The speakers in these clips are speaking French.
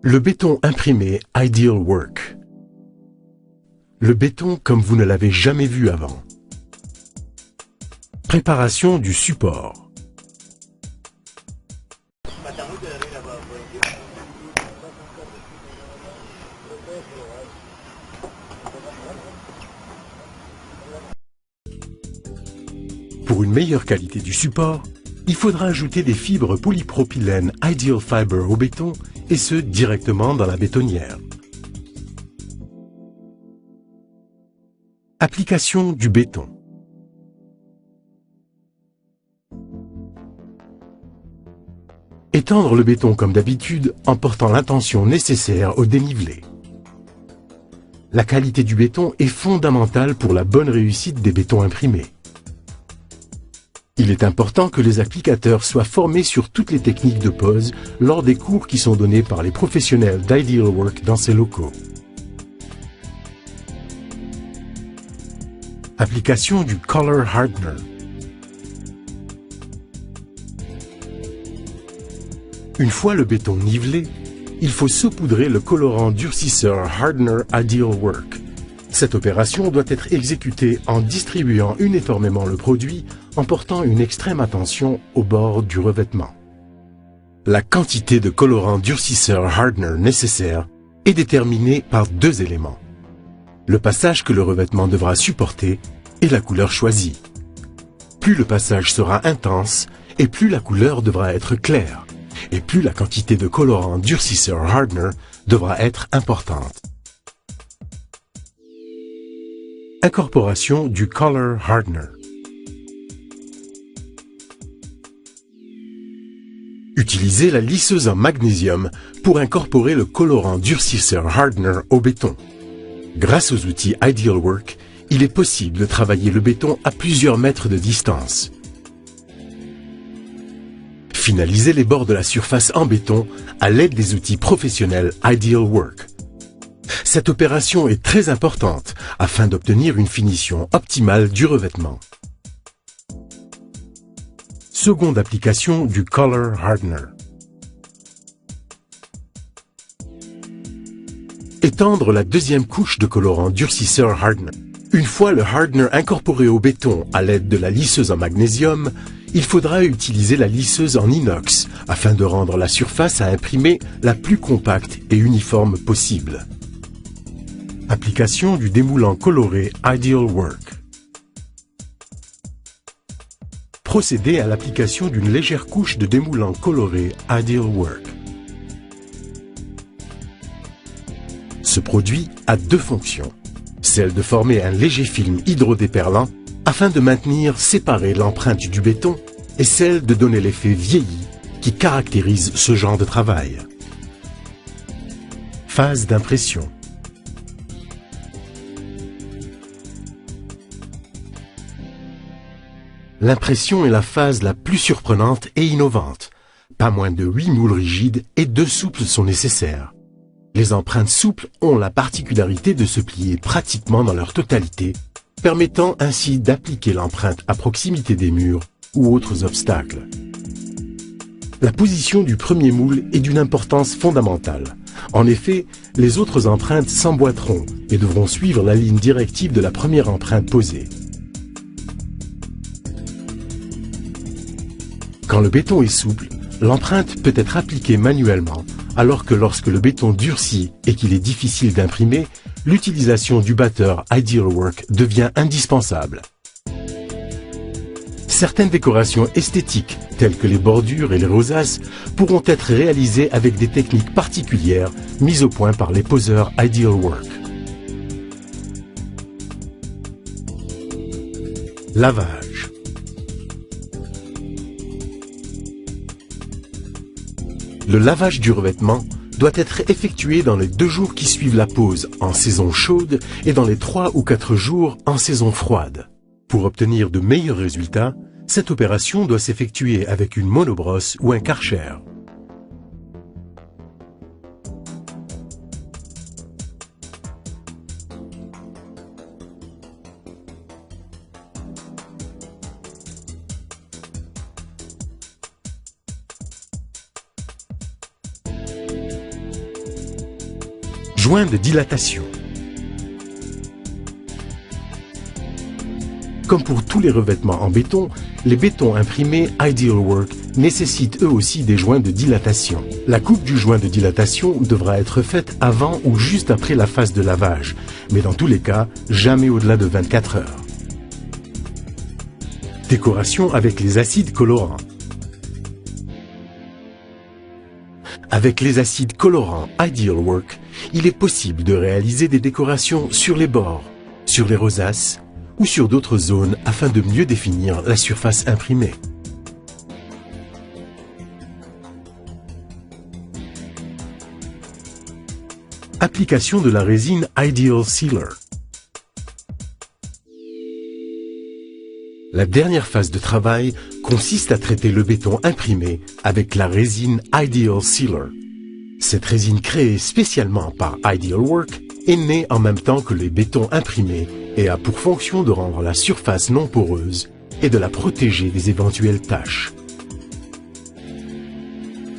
Le béton imprimé Ideal Work. Le béton comme vous ne l'avez jamais vu avant. Préparation du support. Pour une meilleure qualité du support, il faudra ajouter des fibres polypropylène Ideal Fiber au béton et ce directement dans la bétonnière. Application du béton. Étendre le béton comme d'habitude en portant l'attention nécessaire au dénivelé. La qualité du béton est fondamentale pour la bonne réussite des bétons imprimés. Il est important que les applicateurs soient formés sur toutes les techniques de pose lors des cours qui sont donnés par les professionnels d'Ideal Work dans ces locaux. Application du Color Hardener. Une fois le béton nivelé, il faut saupoudrer le colorant durcisseur Hardener Ideal Work. Cette opération doit être exécutée en distribuant uniformément le produit en portant une extrême attention au bord du revêtement. La quantité de colorant durcisseur Hardener nécessaire est déterminée par deux éléments: le passage que le revêtement devra supporter et la couleur choisie. Plus le passage sera intense et plus la couleur devra être claire, et plus la quantité de colorant durcisseur Hardener devra être importante. Incorporation du Color Hardener. Utilisez la lisseuse en magnésium pour incorporer le colorant durcisseur Hardener au béton. Grâce aux outils Ideal Work, il est possible de travailler le béton à plusieurs mètres de distance. Finalisez les bords de la surface en béton à l'aide des outils professionnels Ideal Work. Cette opération est très importante afin d'obtenir une finition optimale du revêtement. Seconde application du Color Hardener. Étendre la deuxième couche de colorant durcisseur Hardener. Une fois le hardener incorporé au béton à l'aide de la lisseuse en magnésium, il faudra utiliser la lisseuse en inox afin de rendre la surface à imprimer la plus compacte et uniforme possible. Application du démoulant coloré Ideal Work. Procédez à l'application d'une légère couche de démoulant coloré Ideal Work. Ce produit a deux fonctions. Celle de former un léger film hydrodéperlant afin de maintenir séparée l'empreinte du béton et celle de donner l'effet vieilli qui caractérise ce genre de travail. Phase d'impression. L'impression est la phase la plus surprenante et innovante. Pas moins de 8 moules rigides et 2 souples sont nécessaires. Les empreintes souples ont la particularité de se plier pratiquement dans leur totalité, permettant ainsi d'appliquer l'empreinte à proximité des murs ou autres obstacles. La position du premier moule est d'une importance fondamentale. En effet, les autres empreintes s'emboîteront et devront suivre la ligne directive de la première empreinte posée. Quand le béton est souple, l'empreinte peut être appliquée manuellement, alors que lorsque le béton durcit et qu'il est difficile d'imprimer, l'utilisation du batteur Ideal Work devient indispensable. Certaines décorations esthétiques, telles que les bordures et les rosaces, pourront être réalisées avec des techniques particulières mises au point par les poseurs Ideal Work. Lavage. Le lavage du revêtement doit être effectué dans les 2 jours qui suivent la pose en saison chaude et dans les 3 ou 4 jours en saison froide. Pour obtenir de meilleurs résultats, cette opération doit s'effectuer avec une monobrosse ou un Karcher. Joint de dilatation. Comme pour tous les revêtements en béton, les bétons imprimés Ideal Work nécessitent eux aussi des joints de dilatation. La coupe du joint de dilatation devra être faite avant ou juste après la phase de lavage, mais dans tous les cas, jamais au-delà de 24 heures. Décoration avec les acides colorants. Avec les acides colorants Ideal Work, il est possible de réaliser des décorations sur les bords, sur les rosaces ou sur d'autres zones afin de mieux définir la surface imprimée. Application de la résine Ideal Sealer. La dernière phase de travail consiste à traiter le béton imprimé avec la résine Ideal Sealer. Cette résine créée spécialement par Ideal Work est née en même temps que les bétons imprimés et a pour fonction de rendre la surface non poreuse et de la protéger des éventuelles taches.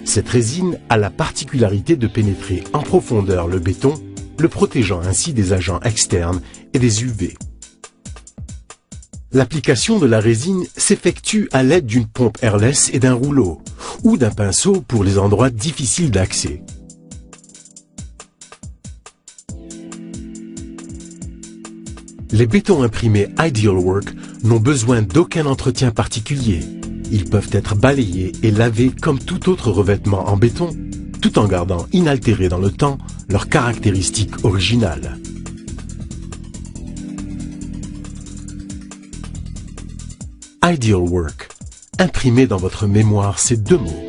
Cette résine a la particularité de pénétrer en profondeur le béton, le protégeant ainsi des agents externes et des UV. L'application de la résine s'effectue à l'aide d'une pompe airless et d'un rouleau, ou d'un pinceau pour les endroits difficiles d'accès. Les bétons imprimés Ideal Work n'ont besoin d'aucun entretien particulier. Ils peuvent être balayés et lavés comme tout autre revêtement en béton, tout en gardant inaltérés dans le temps leurs caractéristiques originales. Ideal Work. Imprimez dans votre mémoire ces deux mots.